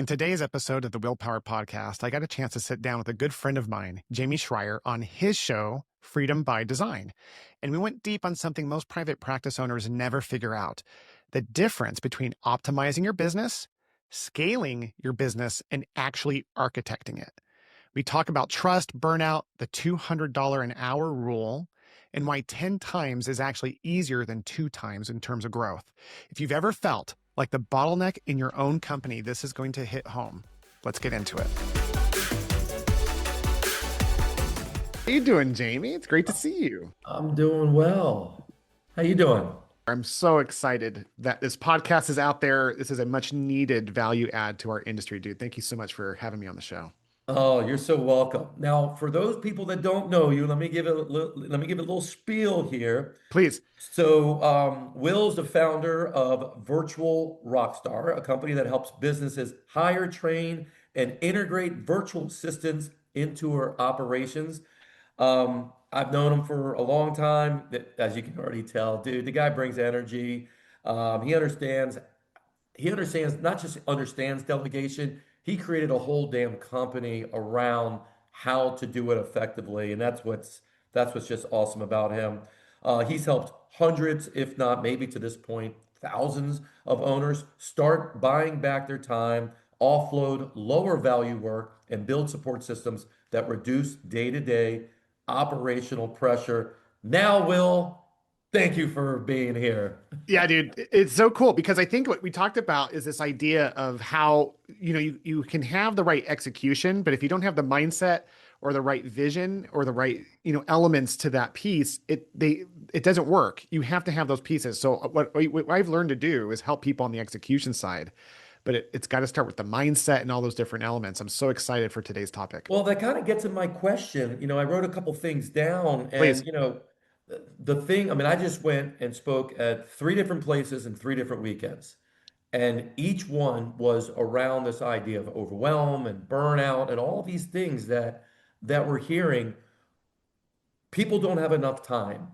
In today's episode of the Willpower Podcast, I got a chance to sit down with a good friend of mine, Jamey Schrier, on his show, Freedom by Design. And we went deep on something most private practice owners never figure out: the difference between optimizing your business, scaling your business, and actually architecting it. We talk about trust, burnout, the $200 an hour rule, and why 10 times is actually easier than 2 times in terms of growth. If you've ever felt like the bottleneck in your own company, this is going to hit home. Let's get into it. How you doing, Jamey? It's great to see you. I'm doing well. How you doing? I'm so excited that this podcast is out there. This is a much needed value add to our industry, dude. Thank you so much for having me on the show. Oh, you're so welcome. Now, for those people that don't know you, let me give it a little spiel here. Please. So, Will's the founder of Virtual Rockstar, a company that helps businesses hire, train, and integrate virtual assistants into her operations. I've known him for a long time. As you can already tell, dude, the guy brings energy. He understands. He understands, not just understands delegation. He created a whole damn company around how to do it effectively, and that's what's just awesome about him. He's helped hundreds, if not maybe to this point, thousands of owners start buying back their time, offload lower value work, and build support systems that reduce day-to-day operational pressure. Now, Will, thank you for being here. Yeah, dude, it's so cool because I think what we talked about is this idea of how, you can have the right execution, but if you don't have the mindset or the right vision or the right, elements to that piece, it doesn't work. You have to have those pieces. So what I've learned to do is help people on the execution side, but it's got to start with the mindset and all those different elements. I'm so excited for today's topic. Well, that kind of gets in my question. I wrote a couple things down, Please. and the thing, I mean, I just went and spoke at three different places in three different weekends. And each one was around this idea of overwhelm and burnout and all these things that we're hearing. People don't have enough time.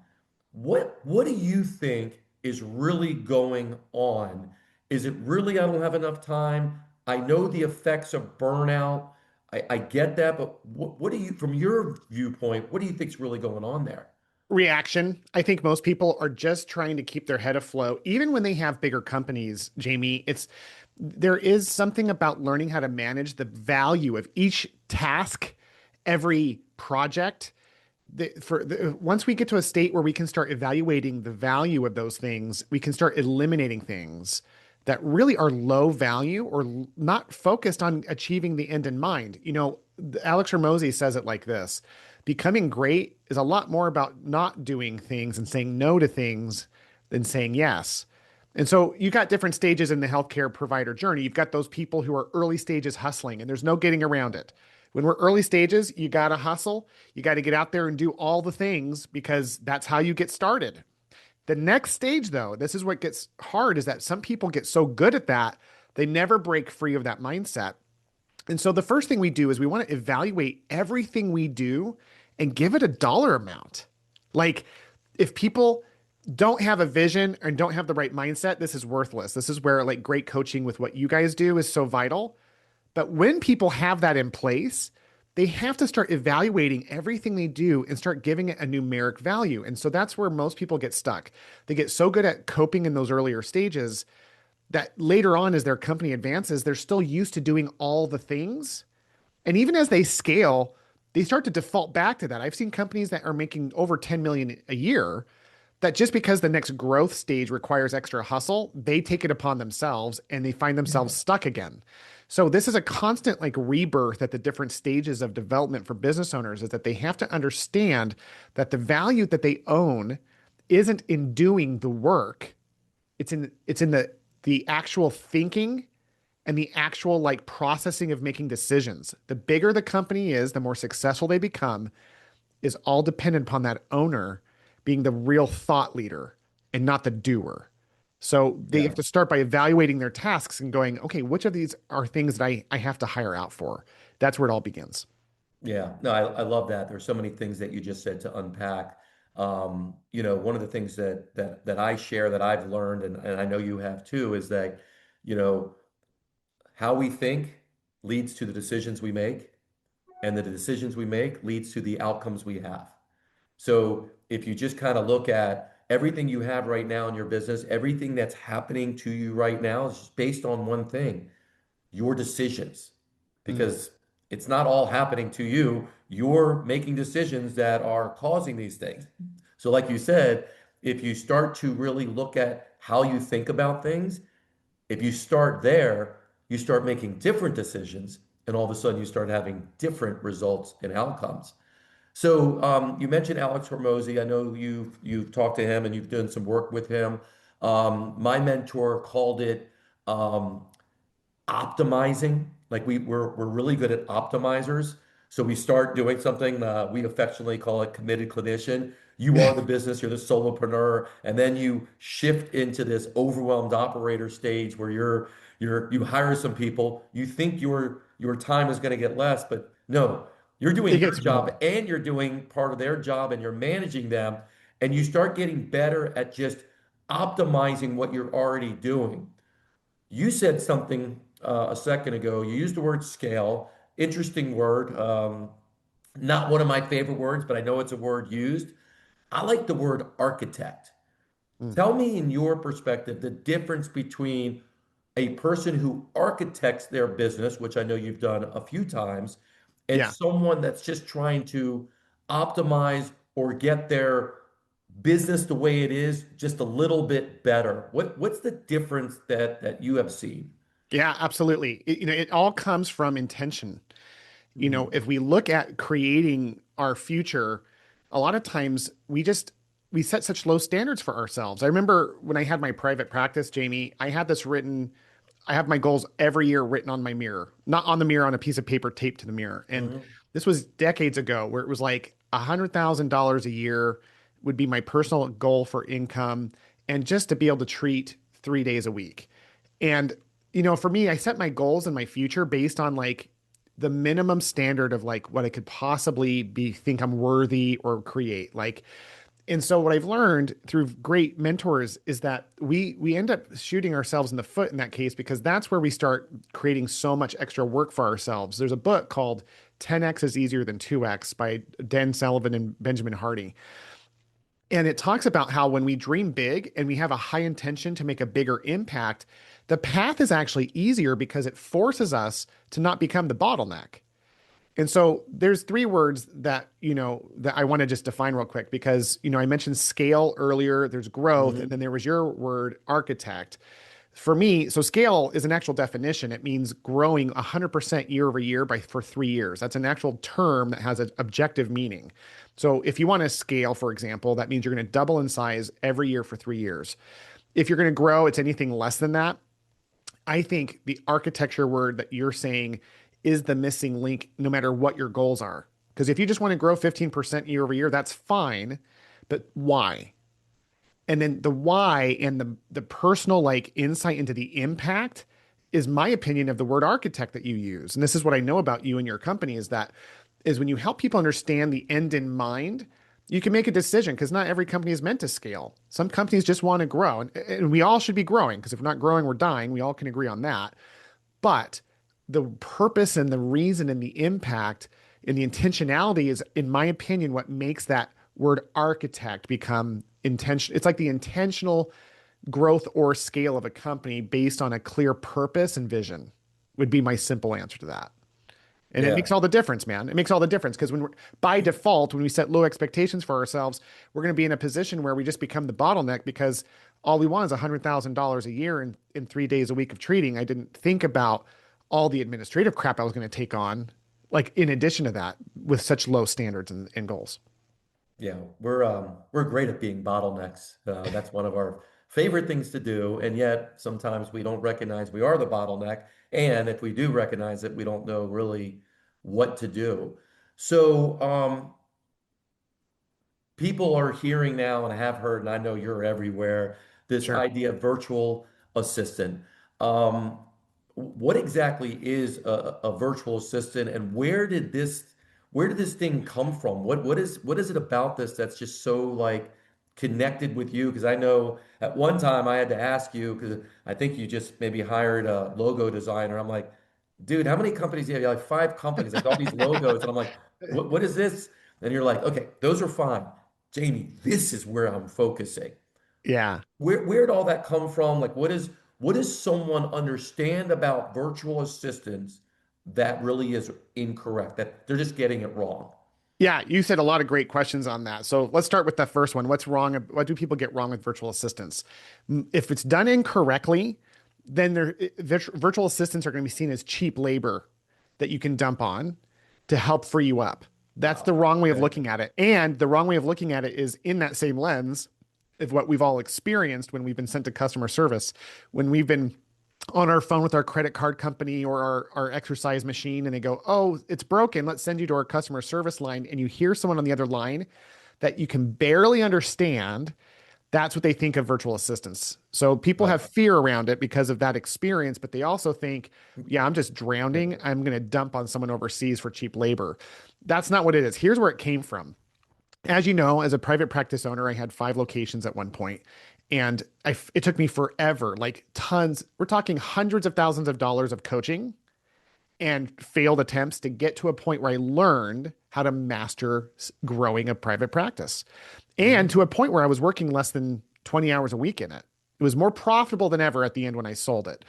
What do you think is really going on? Is it really I don't have enough time? I know the effects of burnout. I get that, but what do you, from your viewpoint, what do you think's really going on there? Reaction. I think most people are just trying to keep their head afloat. Even when they have bigger companies, Jamey, there is something about learning how to manage the value of each task, every project. Once we get to a state where we can start evaluating the value of those things, we can start eliminating things that really are low value or not focused on achieving the end in mind. Alex Ramosi says it like this: becoming great is a lot more about not doing things and saying no to things than saying yes. And so you got different stages in the healthcare provider journey. You've got those people who are early stages hustling, and there's no getting around it. When we're early stages, you got to hustle. You got to get out there and do all the things because that's how you get started. The next stage, though, this is what gets hard, is that some people get so good at that, they never break free of that mindset. And so the first thing we do is we want to evaluate everything we do and give it a dollar amount. Like, if people don't have a vision and don't have the right mindset, this is worthless. This is where like great coaching with what you guys do is so vital. But when people have that in place, they have to start evaluating everything they do and start giving it a numeric value. And so that's where most people get stuck. They get so good at coping in those earlier stages that later on, as their company advances, they're still used to doing all the things. And even as they scale, they start to default back to that. I've seen companies that are making over 10 million a year that just because the next growth stage requires extra hustle, they take it upon themselves and they find themselves stuck again. So this is a constant like rebirth at the different stages of development for business owners, is that they have to understand that the value that they own isn't in doing the work. It's in the actual thinking and the actual like processing of making decisions. The bigger the company is, the more successful they become, is all dependent upon that owner being the real thought leader and not the doer. So they Yeah. have to start by evaluating their tasks and going, okay, which of these are things that I have to hire out for? That's where it all begins. Yeah, no, I love that. There's so many things that you just said to unpack. One of the things that I share that I've learned, and I know you have too, is that, you know, how we think leads to the decisions we make, and the decisions we make leads to the outcomes we have. So if you just kind of look at everything you have right now in your business, everything that's happening to you right now is just based on one thing, your decisions. Mm. Because it's not all happening to you. You're making decisions that are causing these things. So, like you said, if you start to really look at how you think about things, if you start there, you start making different decisions, and all of a sudden you start having different results and outcomes. So you mentioned Alex Hormozy. I know you've talked to him and you've done some work with him. My mentor called it um, optimizing. Like we're really good at optimizers. So we start doing something, we affectionately call it committed clinician. You are the business, you're the solopreneur, and then you shift into this overwhelmed operator stage where you hire some people, you think your time is going to get less, but no, you're It doing your gets job more. and you're doing part of their job and you're managing them, and you start getting better at just optimizing what you're already doing. You said something a second ago. You used the word scale. Interesting word. Not one of my favorite words, but I know it's a word used. I like the word architect. Mm. Tell me, in your perspective, the difference between a person who architects their business, which I know you've done a few times, and Yeah. someone that's just trying to optimize or get their business the way it is just a little bit better. What's the difference that you have seen? Yeah, absolutely. It all comes from intention. Mhm. If we look at creating our future, a lot of times we set such low standards for ourselves. I remember when I had my private practice, Jamey, I have my goals every year written on my mirror, not on the mirror, on a piece of paper taped to the mirror. And Mhm. this was decades ago where it was like $100,000 a year would be my personal goal for income and just to be able to treat 3 days a week. And, for me, I set my goals in my future based on like the minimum standard of like what I could possibly think I'm worthy or create. And so what I've learned through great mentors is that we end up shooting ourselves in the foot in that case because that's where we start creating so much extra work for ourselves. There's a book called 10x is easier than 2x by Dan Sullivan and Benjamin Hardy. And it talks about how when we dream big and we have a high intention to make a bigger impact, the path is actually easier because it forces us to not become the bottleneck. And so there's three words that I want to just define real quick because, I mentioned scale earlier, there's growth, and Mhm. then there was your word architect. For me, so scale is an actual definition. It means growing 100% year over year for 3 years. That's an actual term that has an objective meaning. So if you want to scale, for example, that means you're going to double in size every year for 3 years. If you're going to grow, it's anything less than that. I think the architecture word that you're saying is the missing link, no matter what your goals are. Because if you just want to grow 15% year over year, that's fine. But why? And then the why and the personal like insight into the impact is my opinion of the word architect that you use. And this is what I know about you and your company is when you help people understand the end in mind, you can make a decision because not every company is meant to scale. Some companies just want to grow, and we all should be growing because if we're not growing, we're dying. We all can agree on that. But the purpose and the reason and the impact and the intentionality is, in my opinion, what makes that word architect become intention. It's like the intentional growth or scale of a company based on a clear purpose and vision would be my simple answer to that. And it makes Yeah. all the difference, man. It makes all the difference because by default, when we set low expectations for ourselves, we're going to be in a position where we just become the bottleneck because all we want is $100,000 a year in 3 days a week of treating. I didn't think about all the administrative crap I was going to take on, like in addition to that, with such low standards and goals. Yeah, we're great at being bottlenecks. That's one of our favorite things to do, and yet sometimes we don't recognize we are the bottleneck. And if we do recognize it, we don't know really what to do. So people are hearing now and have heard, and I know you're everywhere, this Sure. idea of virtual assistant. Um, what exactly is a virtual assistant, and where did this thing come from? What is it about this that's just so like connected with you? Because I know at one time I had to ask you, because I think you just maybe hired a logo designer. I'm like, dude, how many companies do you have? You're like five companies, like all these logos. And I'm like, what is this? And you're like, okay, those are fine. Jamey, this is where I'm focusing. Yeah. Where'd all that come from? Like, what does someone understand about virtual assistants that really is incorrect, that they're just getting it wrong? Yeah, you said a lot of great questions on that. So let's start with the first one. What's wrong? What do people get wrong with virtual assistants? If it's done incorrectly, then virtual assistants are going to be seen as cheap labor that you can dump on to help free you up. That's the Wow. wrong way of Okay. looking at it. And the wrong way of looking at it is in that same lens of what we've all experienced when we've been sent to customer service, when we've been on our phone with our credit card company or our exercise machine and they go, oh, it's broken. Let's send you to our customer service line. And you hear someone on the other line that you can barely understand. That's what they think of virtual assistants. So people Right. have fear around it because of that experience, but they also think, yeah, I'm just drowning. I'm going to dump on someone overseas for cheap labor. That's not what it is. Here's where it came from. As you know, as a private practice owner, I had 5 locations at one point, and it took me forever, like tons. We're talking hundreds of thousands of dollars of coaching and failed attempts to get to a point where I learned how to master growing a private practice, and Hmm. to a point where I was working less than 20 hours a week in it. It was more profitable than ever at the end when I sold it.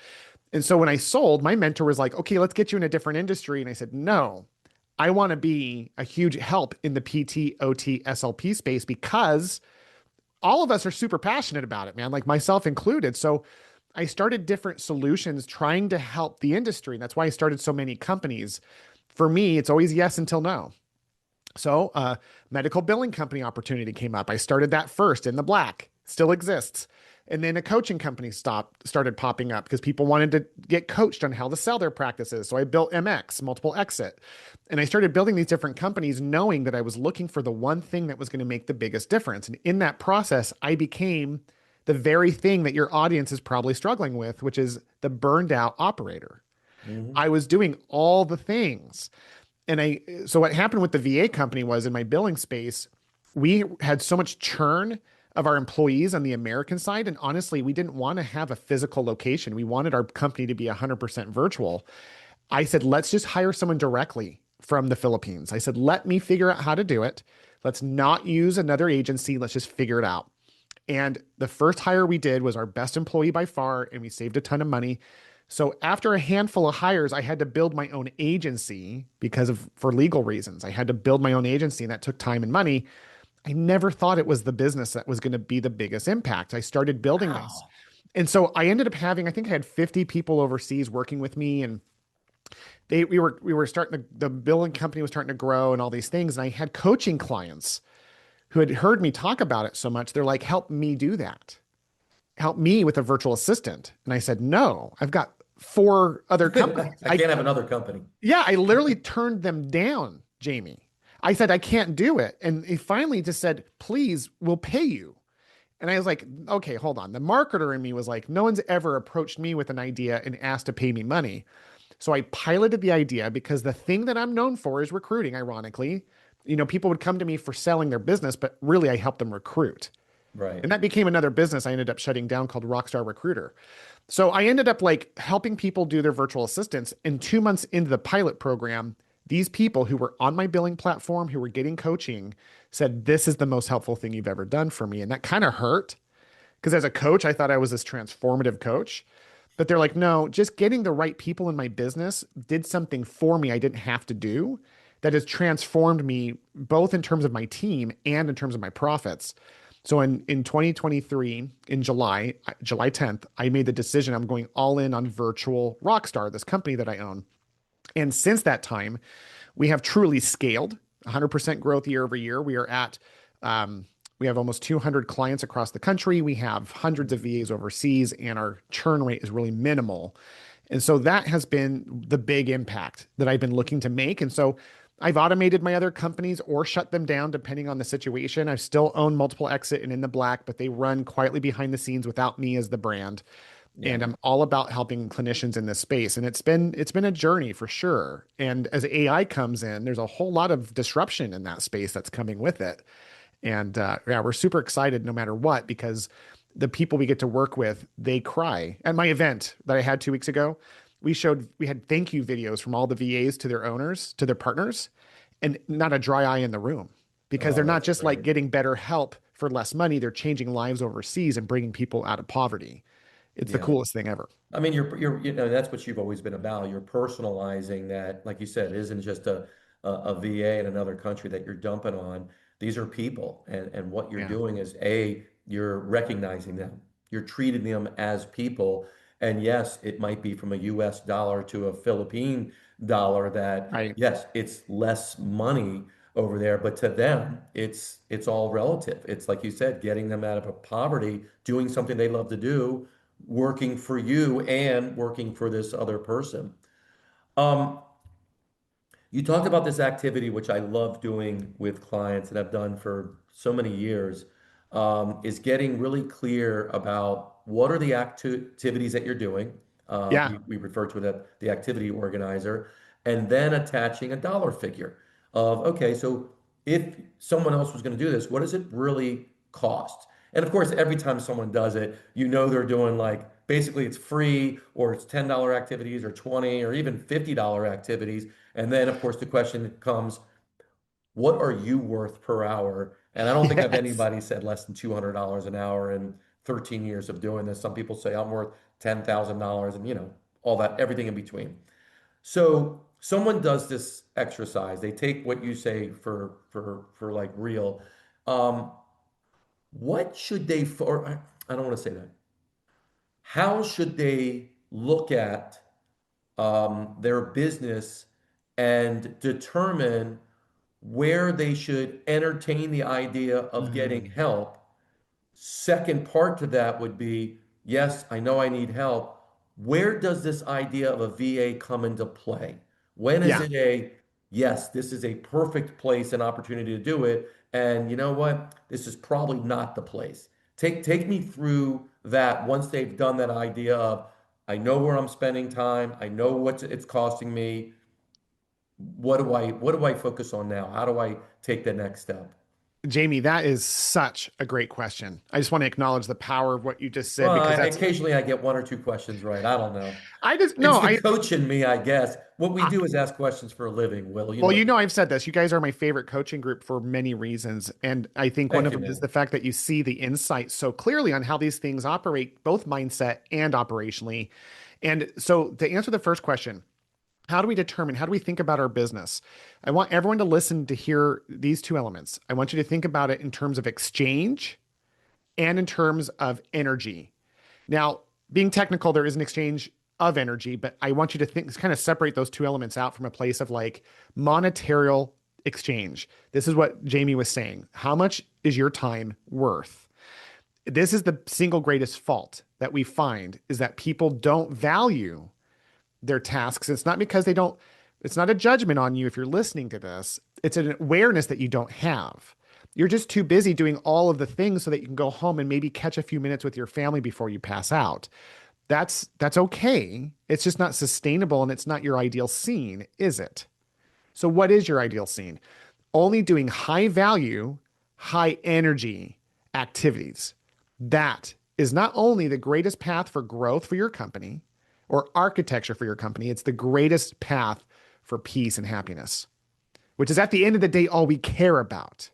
And so when I sold, my mentor was like, okay, let's get you in a different industry. And I said, no, I want to be a huge help in the PT, OT, SLP space because all of us are super passionate about it, man, like myself included. So I started different solutions trying to help the industry. And that's why I started so many companies. For me, it's always yes until no. So, medical billing company opportunity came up. I started that first in the black, still exists. And then a coaching company started popping up because people wanted to get coached on how to sell their practices. So I built MX, multiple exit. And I started building these different companies knowing that I was looking for the one thing that was going to make the biggest difference. And in that process, I became the very thing that your audience is probably struggling with, which is the burned out operator. Hmm. I was doing all the things. So what happened with the VA company was in my billing space, we had so much churn of our employees on the American side. And honestly, we didn't want to have a physical location. We wanted our company to be 100% virtual. I said, let's just hire someone directly from the Philippines. I said, let me figure out how to do it. Let's not use another agency. Let's just figure it out. And the first hire we did was our best employee by far, and we saved a ton of money. So after a handful of hires, I had to build my own agency for legal reasons. I had to build my own agency, and that took time and money. I never thought it was the business that was going to be the biggest impact. I started building this. Wow. And so I ended up having, I think I had 50 people overseas working with me, and we were starting the billing company was starting to grow and all these things. And I had coaching clients who had heard me talk about it so much. They're like, help me do that. Help me with a virtual assistant. And I said, no, I've got 4 other companies. I can't have another company. Yeah, I literally turned them down, Jamey. I said, I can't do it. And he finally just said, please, we'll pay you. And I was like, okay, hold on. The marketer in me was like, no one's ever approached me with an idea and asked to pay me money. So I piloted the idea because the thing that I'm known for is recruiting, ironically. People would come to me for selling their business, but really I help them recruit. Right. And that became another business I ended up shutting down called Rockstar Recruiter. So I ended up like helping people do their virtual assistants. And 2 months into the pilot program, these people who were on my billing platform, who were getting coaching, said, this is the most helpful thing you've ever done for me. And that kind of hurt because as a coach, I thought I was this transformative coach. But they're like, no, just getting the right people in my business did something for me I didn't have to do that has transformed me both in terms of my team and in terms of my profits. So in 2023, in July 10th, I made the decision I'm going all in on virtual Rockstar, this company that I own. And since that time, we have truly scaled 100% growth year over year. We have almost 200 clients across the country. We have hundreds of VAs overseas, and our churn rate is really minimal. And so that has been the big impact that I've been looking to make. And so I've automated my other companies or shut them down depending on the situation. I still own multiple exit and in the black, but they run quietly behind the scenes without me as the brand. Yeah. And I'm all about helping clinicians in this space. And it's been a journey for sure. And as AI comes in, there's a whole lot of disruption in that space that's coming with it. And yeah, we're super excited no matter what, because the people we get to work with, they cry. At my event that I had 2 weeks ago, we had thank you videos from all the VAs to their owners, to their partners, and not a dry eye in the room, because they're Oh, not that's just like great. getting better help for less money. They're changing lives overseas and bringing people out of poverty. It's the Yeah. coolest thing ever. I mean, that's what you've always been about. You're personalizing that, like you said, it isn't just a VA in another country that you're dumping on. These are people, and what you're Yeah. doing is you're recognizing them. You're treating them as people. And yes, it might be from a US dollar to a Philippine dollar that, Right. yes, it's less money over there, but to them, it's all relative. It's like you said, getting them out of a poverty, doing something they love to do, working for you and working for this other person. Um, you talked about this activity, which I love doing with clients that I've done for so many years, is getting really clear about what are the activities that you're doing. Yeah. We refer to it as the activity organizer, and then attaching a dollar figure of, okay, so if someone else was going to do this, what does it really cost? And of course, every time someone does it, you know they're doing like basically it's free or it's $10 activities or 20 or even $50 activities. And then, of course, the question comes, what are you worth per hour? And I don't think I've Yes. anybody said less than $200 an hour in 13 years of doing this. Some people say I'm worth $10,000 and, all that, everything in between. So someone does this exercise. They take what you say for like real. Um, what should they for? I don't want to say that. How should they look at their business and determine where they should entertain the idea of getting Mm. help? Second part to that would be, yes, I know I need help. Where does this idea of a VA come into play? When is Yeah. it yes, this is a perfect place and opportunity to do it, and you know what? This is probably not the place. Take me through that once they've done that idea of, I know where I'm spending time, I know what it's costing me. What do I focus on now? How do I take the next step? Jamie, that is such a great question. I just want to acknowledge the power of what you just said, Well, because that's, occasionally I get one or two questions right. I don't know. I just, no, It's the coach in me, I guess. What we do is ask questions for a living, Will. You well, know. you know, I've said this. You guys are my favorite coaching group for many reasons. And I think one Thank of you, them is man. the fact that you see the insight so clearly on how these things operate, both mindset and operationally. And so, to answer the first question, how do we think about our business? I want everyone to listen to hear these two elements. I want you to think about it in terms of exchange and in terms of energy. Now, being technical, there is an exchange of energy, but I want you to think, kind of separate those two elements out from a place of like monetarial exchange. This is what Jamie was saying. How much is your time worth? This is the single greatest fault that we find, is that people don't value their tasks. It's not because they don't, it's not a judgment on you if you're listening to this. It's an awareness that you don't have. You're just too busy doing all of the things so that you can go home and maybe catch a few minutes with your family before you pass out. That's okay. It's just not sustainable, and it's not your ideal scene, is it? So what is your ideal scene? Only doing high value, high energy activities. That is not only the greatest path for growth for your company or architecture for your company, it's the greatest path for peace and happiness, which is at the end of the day all we care about.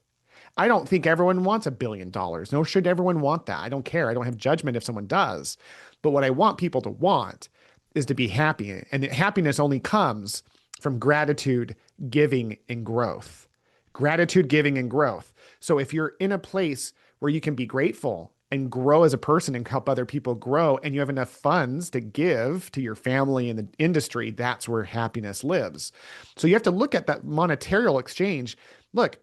I don't think everyone wants $1 billion. Nor should everyone want that. I don't care. I don't have judgment if someone does. But what I want people to want is to be happy. And happiness only comes from gratitude, giving, and growth. Gratitude, giving, and growth. So if you're in a place where you can be grateful and grow as a person and help other people grow, and you have enough funds to give to your family and the industry, that's where happiness lives. So you have to look at that monetarial exchange. Look,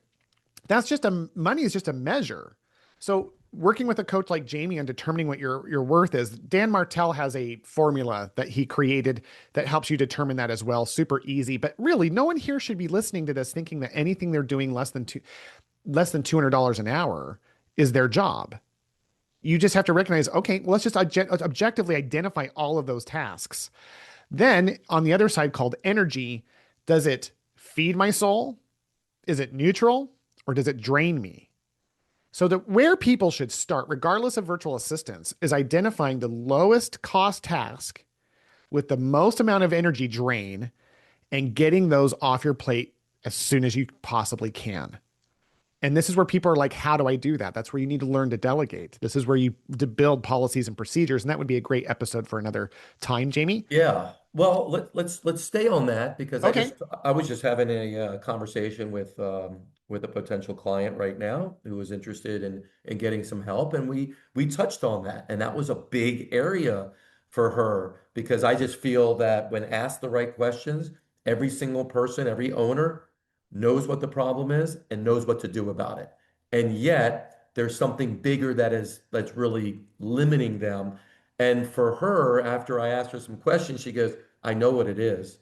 that's just a money is just a measure. So working with a coach like Jamie and determining what your worth is, Dan Martell has a formula that he created that helps you determine that as well. Super easy, but really, no one here should be listening to this thinking that anything they're doing less than $200 an hour is their job. You just have to recognize, okay, well, let's just objectively identify all of those tasks. Then on the other side, called energy, does it feed my soul? Is it neutral, or does it drain me? So where people should start, regardless of virtual assistants, is identifying the lowest cost task with the most amount of energy drain and getting those off your plate as soon as you possibly can. And this is where people are like, how do I do that? That's where you need to learn to delegate. This is where you to build policies and procedures. And that would be a great episode for another time, Jamey. Yeah. Well, let's stay on that because Okay. I was just having a conversation with a potential client right now who was interested in getting some help, and we touched on that, and that was a big area for her because I just feel that when asked the right questions, every single person, every owner knows what the problem is and knows what to do about it, and yet there's something bigger that's really limiting them. And for her, after I asked her some questions, she goes, I know what it is.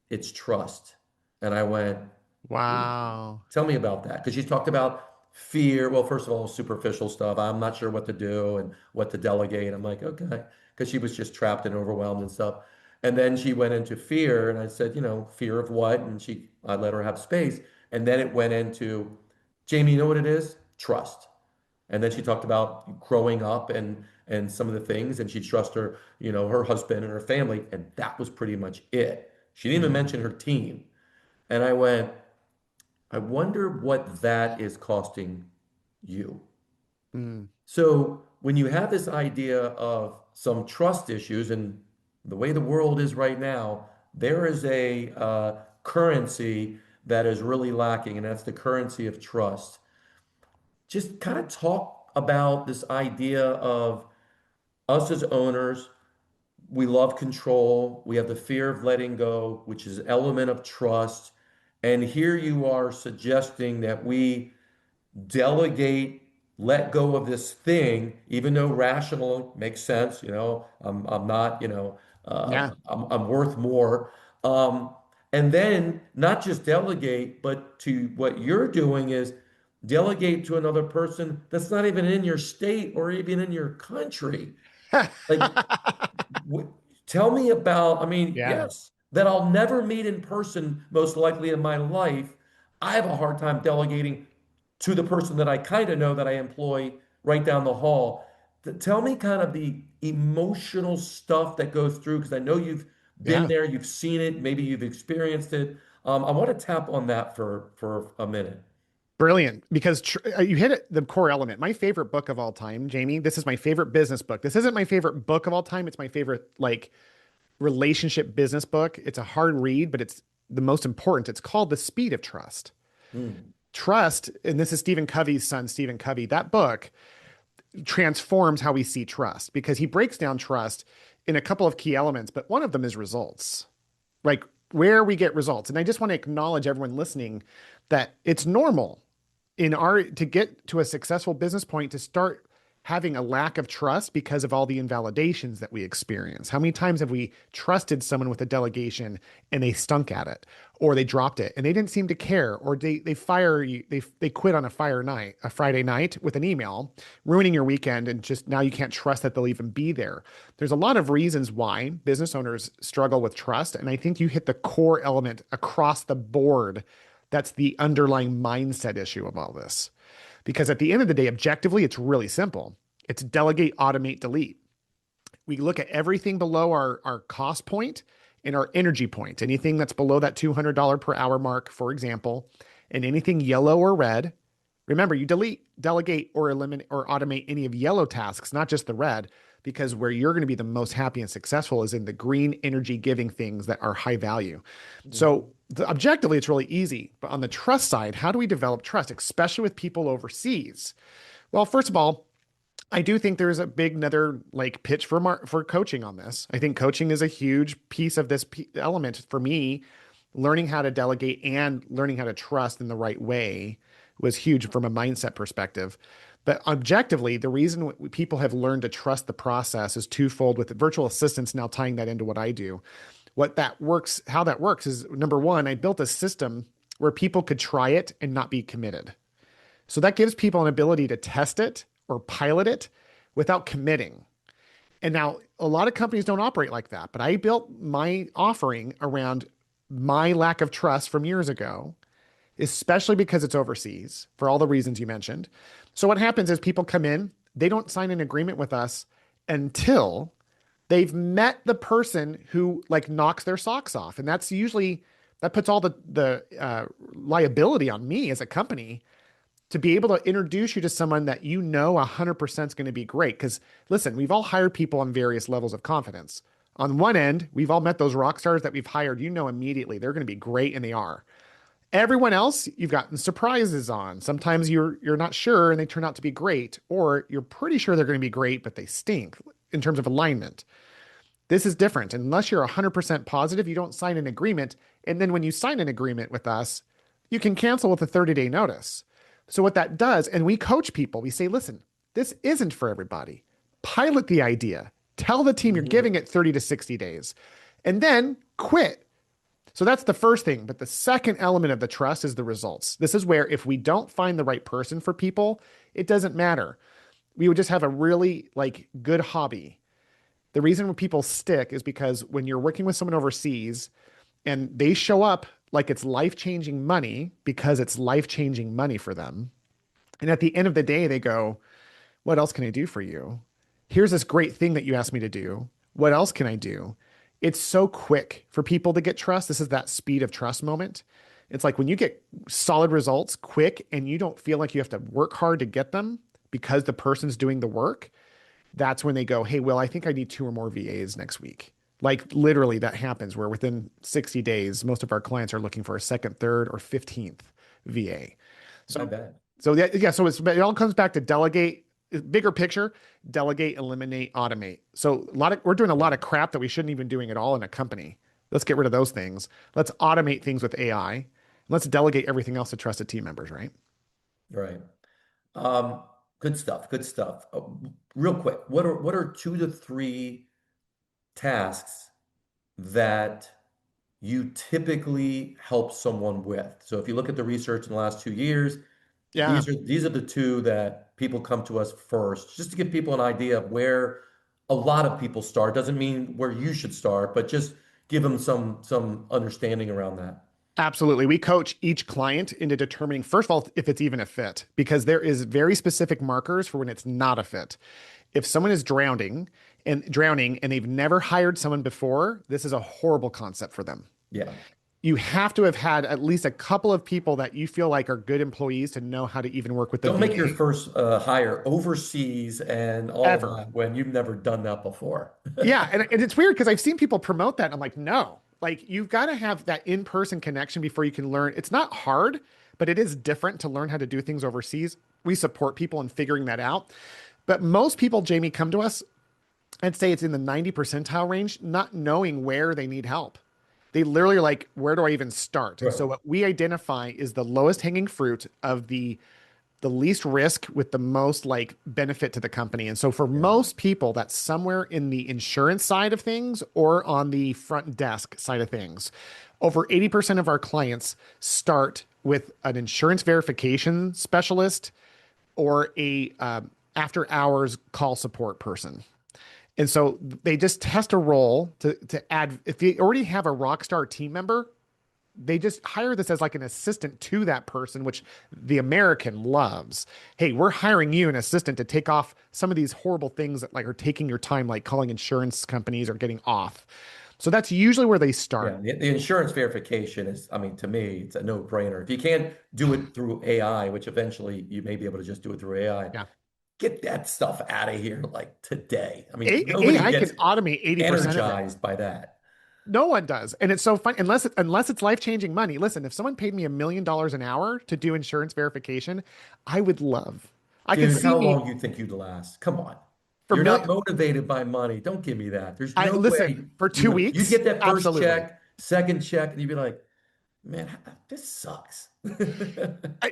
It's trust. And I went, "Ooh, Wow. tell me about that." Because she talked about fear. Well, first of all, superficial stuff. I'm not sure what to do and what to delegate. I'm like, okay. Because she was just trapped and overwhelmed and stuff. And then she went into fear, and I said, fear of what? And I let her have space. And then it went into, Jamie, you know what it is? Trust. And then she talked about growing up and some of the things, and she trust her, her husband and her family, and that was pretty much it. She didn't even Mm, mention her team. And I went, I wonder what that is costing you. mm, So when you have this idea of some trust issues, and the way the world is right now, there is a currency that is really lacking, and that's the currency of trust. Just kind of talk about this idea of us as owners, we love control. We have the fear of letting go, which is an element of trust. And here you are suggesting that we delegate, let go of this thing, even though rational makes sense. I'm not, yeah. I'm worth more. Um, and then not just delegate, but to what you're doing is delegate to another person that's not even in your state or even in your country. Like, w- tell me about, I mean, Yeah. yes, that I'll never meet in person, most likely in my life. I have a hard time delegating to the person that I kind of know that I employ right down the hall. Tell me kind of the emotional stuff that goes through, because I know you've been Yeah. there, you've seen it, maybe you've experienced it. I want to tap on that for a minute. Brilliant. Because you hit the core element. My favorite book of all time, Jamey, this is my favorite business book. This isn't my favorite book of all time. It's my favorite, like, relationship business book. It's a hard read, but it's the most important. It's called The Speed of Trust. Mm, Trust, and this is Stephen Covey's son, Stephen Covey. That book transforms how we see trust because he breaks down trust in a couple of key elements, but one of them is results, like where we get results. And I just want to acknowledge everyone listening that it's normal in our to get to a successful business point to start having a lack of trust because of all the invalidations that we experience. How many times have we trusted someone with a delegation and they stunk at it, or they dropped it and they didn't seem to care, or they fire you, they quit on a Friday night with an email, ruining your weekend, and just now you can't trust that they'll even be there. There's a lot of reasons why business owners struggle with trust, and I think you hit the core element across the board. That's the underlying mindset issue of all this. Because at the end of the day, objectively, it's really simple. It's delegate, automate, delete. We look at everything below our cost point and our energy point. Anything that's below that $200 per hour mark, for example, and anything yellow or red. Remember, you delete, delegate, or eliminate or automate any of yellow tasks, not just the red, because where you're going to be the most happy and successful is in the green energy giving things that are high value. So mhm. objectively, it's really easy. But on the trust side, how do we develop trust, especially with people overseas? Well, first of all, I do think there's a big another like pitch for coaching on this. I think coaching is a huge piece of this element for me. Learning how to delegate and learning how to trust in the right way was huge from a mindset perspective. But objectively, the reason people have learned to trust the process is twofold. With the virtual assistants now tying that into what I do, how that works is number one, I built a system where people could try it and not be committed. So that gives people an ability to test it or pilot it without committing. And now a lot of companies don't operate like that, but I built my offering around my lack of trust from years ago especially because it's overseas for all the reasons you mentioned. So what happens is people come in, they don't sign an agreement with us until they've met the person who like knocks their socks off. And that's usually that puts all the liability on me as a company to be able to introduce you to someone that you know 100% is going to be great. Because listen, we've all hired people on various levels of confidence. On one end, we've all met those rock stars that we've hired. You know immediately they're going to be great, and they are. Everyone else, you've gotten surprises on. Sometimes you're not sure, and they turn out to be great, or you're pretty sure they're going to be great, but they stink in terms of alignment. This is different. Unless you're 100% positive, you don't sign an agreement. And then when you sign an agreement with us, you can cancel with a 30-day notice. So what that does, and we coach people, we say, listen, this isn't for everybody. Pilot the idea. Tell the team you're Mhm. giving it 30 to 60 days, and then quit. So that's the first thing. But the second element of the trust is the results. This is where if we don't find the right person for people, it doesn't matter. We would just have a really like good hobby. The reason when people stick is because when you're working with someone overseas and they show up like it's life-changing money because it's life-changing money for them. And at the end of the day, they go, what else can I do for you? Here's this great thing that you asked me to do. What else can I do? It's so quick for people to get trust. This is that speed of trust moment. It's like when you get solid results quick and you don't feel like you have to work hard to get them because the person's doing the work, that's when they go, hey, Will, I think I need 2 or more VAs next week. Like literally that happens where within 60 days, most of our clients are looking for a second, third, or 15th VA. I So, bet. so it all comes back to delegate, bigger picture, delegate, eliminate, automate. So we're doing a Yeah. lot of crap that we shouldn't even doing at all in a company. Let's get rid of those things. Let's automate things with AI. Let's delegate everything else to trusted team members, right? Right. Um, Good stuff. Good stuff. Real quick, what are 2 to 3 tasks that you typically help someone with? So if you look at the research in the last 2 years, Yeah. these are the two that people come to us first, just to give people an idea of where a lot of people start. Doesn't mean where you should start, but just give them some understanding around that. Absolutely. We coach each client into determining, first of all, if it's even a fit, because there is very specific markers for when it's not a fit. If someone is drowning and they've never hired someone before, this is a horrible concept for them. Yeah. You have to have had at least a couple of people that you feel like are good employees to know how to even work with the Don't make your VA first hire overseas and all of ever. that when you've never done that before. Yeah, and it's weird because I've seen people promote that. And I'm like, no, like you've got to have that in-person connection before you can learn. It's not hard, but it is different to learn how to do things overseas. We support people in figuring that out. But most people, Jamie, come to us and say it's in the 90 percentile range, not knowing where they need help. They literally are like, where do I even start? And Right. so what we identify is the lowest hanging fruit of the least risk with the most like benefit to the company. And so for Yeah. most people, that's somewhere in the insurance side of things or on the front desk side of things. Over 80% of our clients start with an insurance verification specialist or a after hours call support person. And so they just test a role to add. If you already have a Rockstar team member, they just hire this as like an assistant to that person, which the American loves. Hey, we're hiring you an assistant to take off some of these horrible things that like are taking your time, like calling insurance companies or getting off. So that's usually where they Yeah, start. the insurance verification is, I mean, to me, it's a no-brainer. If you can't do it through AI, which eventually you may be able to just do it through AI, Yeah. get that stuff out of here like today. I mean, nobody AI can gets automate 80% of it. energized by that. No one does. And it's so fun unless it's life-changing money. Listen, if someone paid me $1 million an hour to do insurance verification, I would love. I could Dude, see how me long you think you'd last? Come on. for You're not million. motivated by money. Don't give me that. There's I no listen way for you two would, you'd weeks. get that first Absolutely. check, second check, and you'd be like, man, this sucks.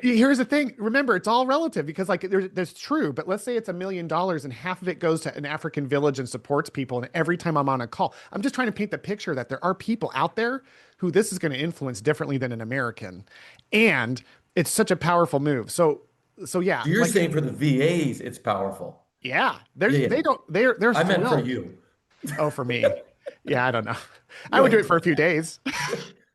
Here's the thing. Remember, it's all relative because like there's true, but let's say it's $1 million and half of it goes to an African village and supports people. And every time I'm on a call, I'm just trying to paint the picture that there are people out there who this is going to influence differently than an American. And it's such a powerful move. So yeah, So you're like, saying for the VAs, it's powerful. yeah, Yeah, yeah. they don't, they're I meant for thrilled. you. Oh, for me. Yeah, I don't know. I would do You're it like, for a few days.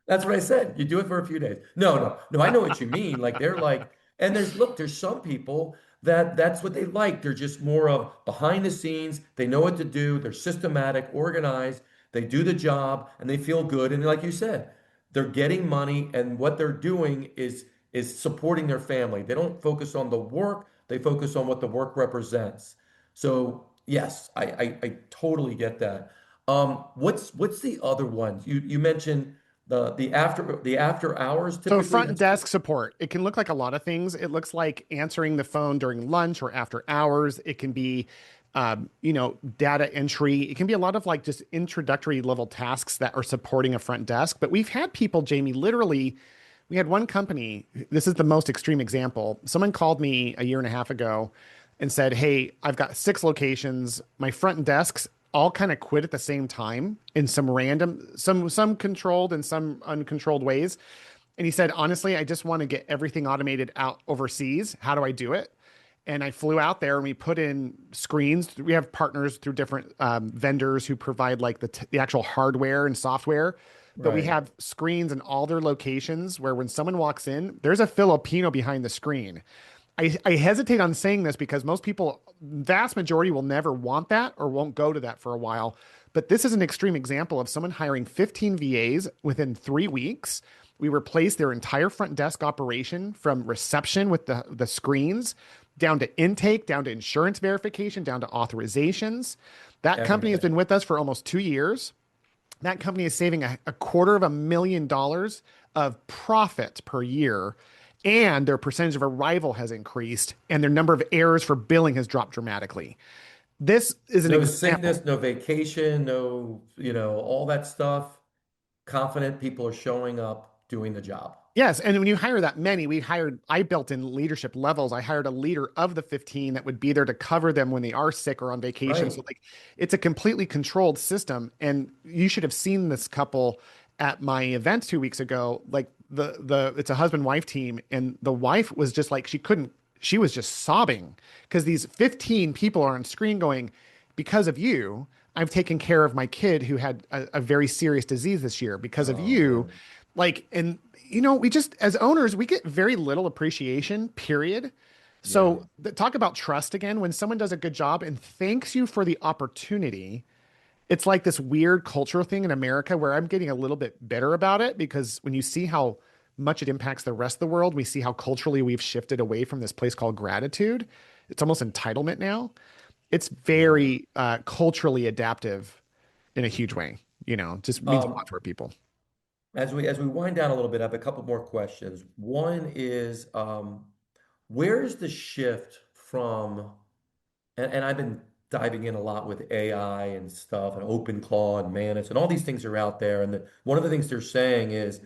That's what I said. You do it for a few days. No. I know what you mean. Like they're like, and there's some people that that's what they like. They're just more of behind the scenes. They know what to do. They're systematic, organized. They do the job and they feel good. And like you said, they're getting money and what they're doing is supporting their family. They don't focus on the work. They focus on what the work represents. So yes, I totally get that. What's the other ones? You mentioned the after hours So typically. front That's desk support, it can look like a lot of things. It looks like answering the phone during lunch or after hours. It can be, data entry. It can be a lot of like just introductory level tasks that are supporting a front desk. But we've had people, Jamie, literally, we had one company. This is the most extreme example. Someone called me a year and a half ago and said, "Hey, I've got 6 locations. My front desks all kind of quit at the same time in some random, some controlled and some uncontrolled ways." And he said, honestly, I just want to get everything automated out overseas. How do I do it? And I flew out there and we put in screens. We have partners through different vendors who provide like the actual hardware and software. But we right. have screens in all their locations where when someone walks in, there's a Filipino behind the screen. I hesitate on saying this because most people, vast majority, will never want that or won't go to that for a while. But this is an extreme example of someone hiring 15 VAs within 3 weeks. We replaced their entire front desk operation from reception with the screens down to intake, down to insurance verification, down to authorizations. That company has Everything. been with us for almost 2 years. That company is saving a $250,000 of profit per year, and their percentage of arrival has increased, and their number of errors for billing has dropped dramatically. This is an No example. sickness, no vacation, no, all that stuff. Confident people are showing up doing the job. Yes, and when you hire that many, I built in leadership levels. I hired a leader of the 15 that would be there to cover them when they are sick or on vacation. Right. So like it's a completely controlled system. And you should have seen this couple at my event 2 weeks ago. Like it's a husband-wife team, and the wife was just like she was just sobbing because these 15 people are on screen going, because of you, I've taken care of my kid who had a very serious disease this year. Because of Oh you, man. like, and we just, as owners, we get very little appreciation, period. Yeah. So talk about trust again. When someone does a good job and thanks you for the opportunity, it's like this weird cultural thing in America where I'm getting a little bit bitter about it because when you see how much it impacts the rest of the world, we see how culturally we've shifted away from this place called gratitude. It's almost entitlement now. It's Yeah. very culturally adaptive in a huge way. Just means a lot Um, to our people. as we wind down a little bit, I have a couple more questions. One is, where's the shift from, and I've been diving in a lot with AI and stuff, and OpenClaw and Manus, and all these things are out there. And one of the things they're saying is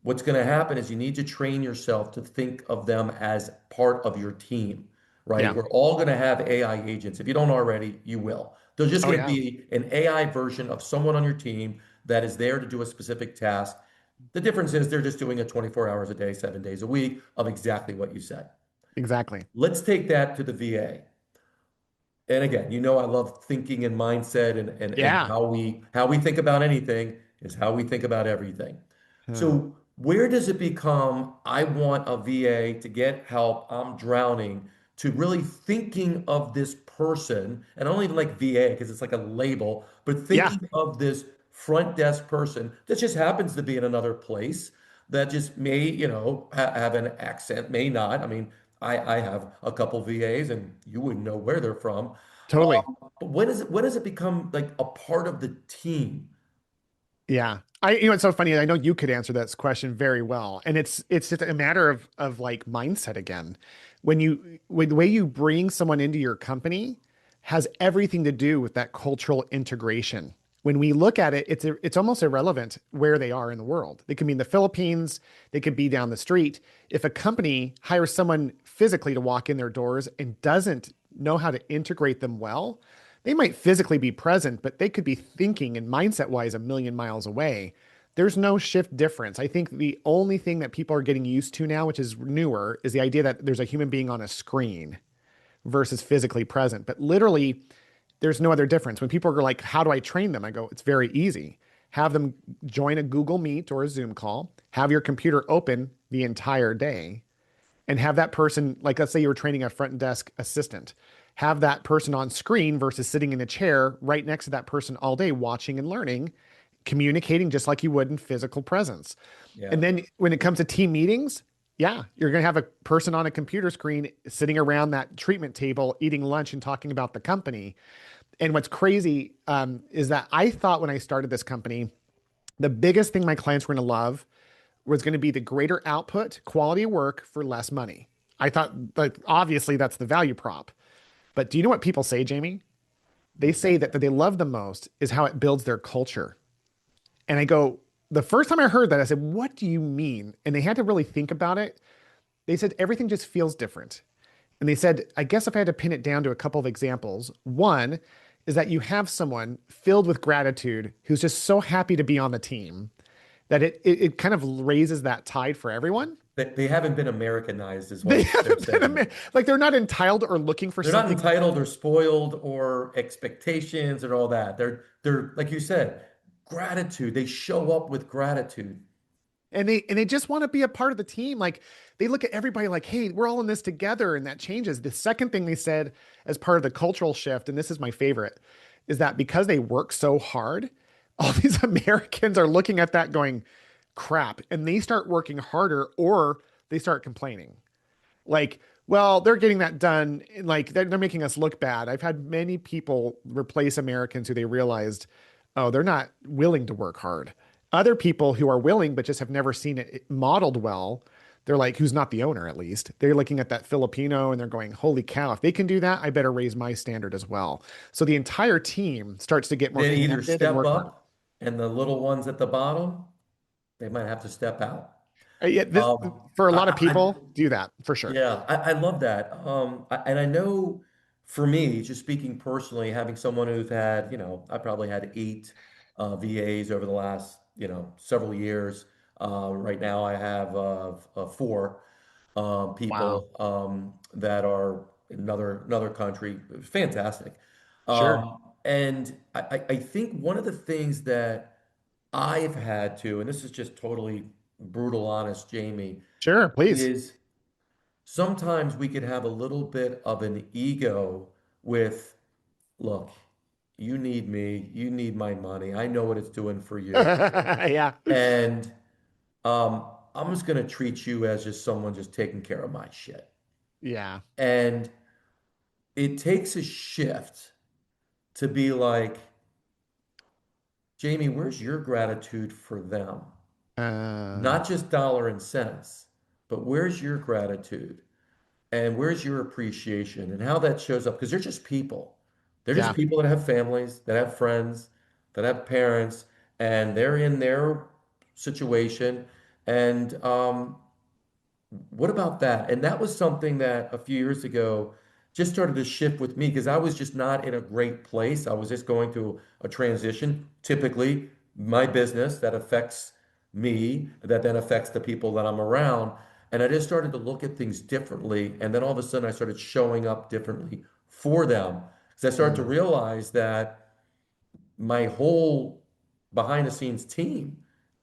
what's going to happen is you need to train yourself to think of them as part of your team, right? Yeah. We're all going to have AI agents. If you don't already, you will. They're just Oh, going to yeah. be an AI version of someone on your team that is there to do a specific task. The difference is they're just doing it 24 hours a day, 7 days a week of exactly what you said. Exactly. Let's take that to the VA. And again, I love thinking and mindset and Yeah. how we think about anything is how we think about everything. Huh. So where does it become, I want a VA to get help, I'm drowning, to really thinking of this person, and I don't even like VA because it's like a label, but Yeah. thinking of this front desk person that just happens to be in another place that just may, have an accent, may not. I mean, I have a couple VAs and you wouldn't know where they're from. Totally. But when does it become like a part of the team? Yeah. It's so funny. I know you could answer this question very well. And it's just a matter of like mindset again. When the way you bring someone into your company has everything to do with that cultural integration. When we look at it, it's almost irrelevant where they are in the world. They could be in the Philippines, they could be down the street. If a company hires someone physically to walk in their doors and doesn't know how to integrate them well, they might physically be present, but they could be thinking and mindset wise a million miles away. There's no shift difference. I think the only thing that people are getting used to now, which is newer, is the idea that there's a human being on a screen versus physically present. But literally, there's no other difference. When people are like, how do I train them? I go, it's very easy. have them join a Google Meet or a Zoom call, have your computer open the entire day, and have that person, like let's say you were training a front desk assistant, have that person on screen versus sitting in a chair right next to that person all day, watching and learning, communicating just like you would in physical presence. Yeah. And then when it comes to team meetings, yeah, you're going to have a person on a computer screen sitting around that treatment table, eating lunch and talking about the company. And what's crazy is that I thought when I started this company, the biggest thing my clients were going to love was going to be the greater output, quality of work for less money. I thought, like, obviously that's the value prop. But do you know what people say, Jamey? They say that they love the most is how it builds their culture. And I go, the first time I heard that, I said, what do you mean? And they had to really think about it. They said, everything just feels different. And they said, I guess if I had to pin it down to a couple of examples, one is that you have someone filled with gratitude who's just so happy to be on the team that it kind of raises that tide for everyone. They haven't been Americanized, is They what they're haven't saying. been like they're not entitled or looking for They're not something. entitled or spoiled or expectations and all that. They're like you said, gratitude. They show up with gratitude. And they just want to be a part of the team. Like they look at everybody like, hey, we're all in this together, and that changes. The second thing they said as part of the cultural shift, and this is my favorite, is that because they work so hard, all these Americans are looking at that going, crap, and they start working harder or they start complaining. Like, well, they're getting that done. Like they're making us look bad. I've had many people replace Americans who they realized, oh, they're not willing to work hard. Other people who are willing, but just have never seen it modeled well, they're like, who's not the owner at least. They're looking at that Filipino and they're going, holy cow, if they can do that, I better raise my standard as well. So the entire team starts to get more They either connected and step work hard. up, and the little ones at the bottom, they might have to step out. Yeah, Um, for a I, lot of I, people, do that for sure. Yeah, I love that. And I know for me, just speaking personally, having someone who's had, I probably had eight VAs over the last, several years. Right now, I have four Wow. people that are in another country. Fantastic. Sure. And I think one of the things that I've had to, and this is just totally brutal, honest, Jamie, Sure. Please. is sometimes we could have a little bit of an ego with, look, you need me, you need my money. I know what it's doing for you. Yeah. And I'm just going to treat you as just someone just taking care of my shit. Yeah. And it takes a shift to be like, Jamie, where's your gratitude for them? Uh, Not just dollar and cents, but where's your gratitude? And where's your appreciation and how that shows up? Because they're just people. They're just yeah. people that have families, that have friends, that have parents, and they're in their situation. And what about that? And that was something that a few years ago just started to shift with me because I was just not in a great place. I was just going through a transition. Typically, my business that affects me, that then affects the people that I'm around. And I just started to look at things differently. And then all of a sudden, I started showing up differently for them because I started to Mm, realize that my whole behind the scenes team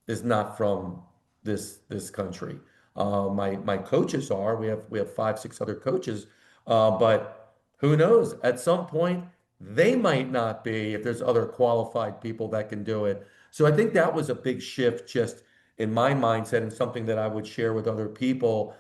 is not from this country. My coaches are. We have five, six other coaches, but who knows? At some point, they might not be if there's other qualified people that can do it. So I think that was a big shift just in my mindset and something that I would share with other people.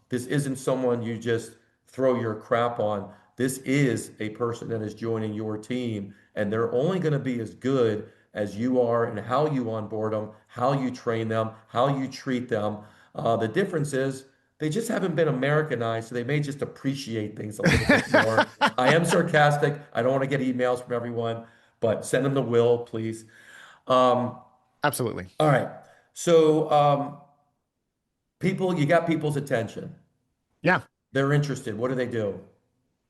This isn't someone you just throw your crap on. This is a person that is joining your team, and they're only going to be as good as you are and how you onboard them, how you train them, how you treat them. The difference is they just haven't been Americanized, so they may just appreciate things a little bit more. I am sarcastic. I don't want to get emails from everyone, but send them the will, please. Um, Absolutely. all right. So, you got people's attention. Yeah. They're interested. What do they do?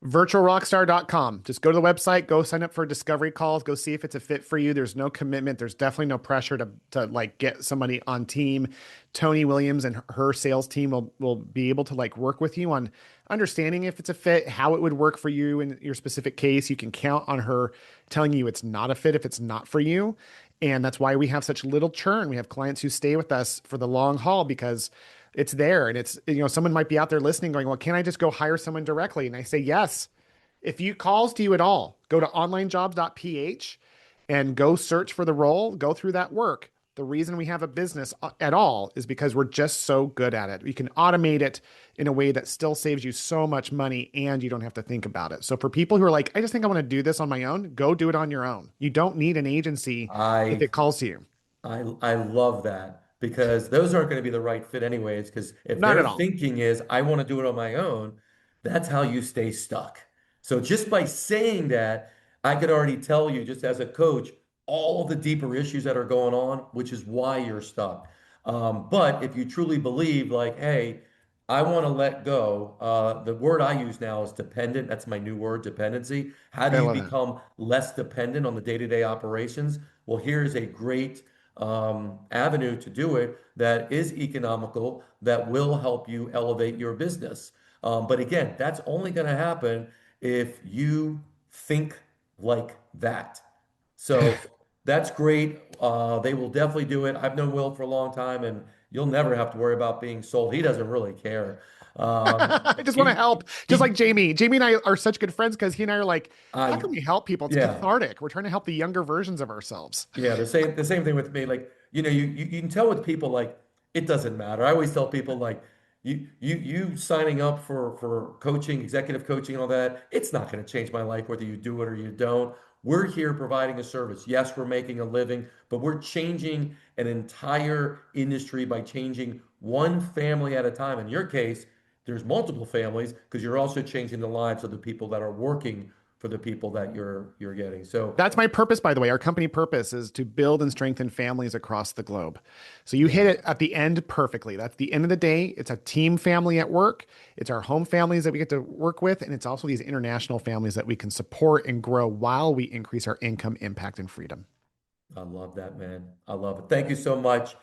Virtualrockstar.com. Just go to the website, go sign up for discovery calls, go see if it's a fit for you. There's no commitment. There's definitely no pressure to like get somebody on team. Tony Williams and her sales team will be able to like work with you on understanding if it's a fit, how it would work for you in your specific case. You can count on her telling you it's not a fit if it's not for you. And that's why we have such little churn. We have clients who stay with us for the long haul because it's there. And it's, someone might be out there listening going, well, can I just go hire someone directly? And I say, yes. If you calls to you at all, go to onlinejobs.ph and go search for the role, go through that work. The reason we have a business at all is because we're just so good at it. We can automate it in a way that still saves you so much money and you don't have to think about it. So for people who are like, I just think I want to do this on my own, go do it on your own. You don't need an agency if I it calls to you. I love that because those aren't going to be the right fit anyways. Because if Not their at all. thinking is, I want to do it on my own, that's how you stay stuck. So just by saying that, I could already tell you, just as a coach, all the deeper issues that are going on, which is why you're stuck. But if you truly believe, like, hey, I want to let go, the word I use now is dependent. That's my new word, dependency. How do I you love that. become less dependent on the day-to-day operations? Well, here's a great avenue to do it that is economical, that will help you elevate your business. But again, that's only going to happen if you think like that. So that's great. They will definitely do it. I've known Will for a long time, and you'll never have to worry about being sold. He doesn't really care. I just want to He, help. Just like he, Jamie. Jamie and I are such good friends because he and I are like, how I, can we help people? It's yeah. cathartic. We're trying to help the younger versions of ourselves. Yeah, the same thing with me. Like, you can tell with people like it doesn't matter. I always tell people like you signing up for coaching, executive coaching, and all that, it's not going to change my life whether you do it or you don't. We're here providing a service. Yes, we're making a living, but we're changing an entire industry by changing one family at a time. In your case, there's multiple families because you're also changing the lives of the people that are working for the people that you're getting. So That's my purpose, by the way. Our company purpose is to build and strengthen families across the globe. So you hit yeah. it at the end perfectly. That's the end of the day. It's a team family at work. It's our home families that we get to work with. And it's also these international families that we can support and grow while we increase our income, impact, and freedom. I love that, man. I love it. Thank you so much.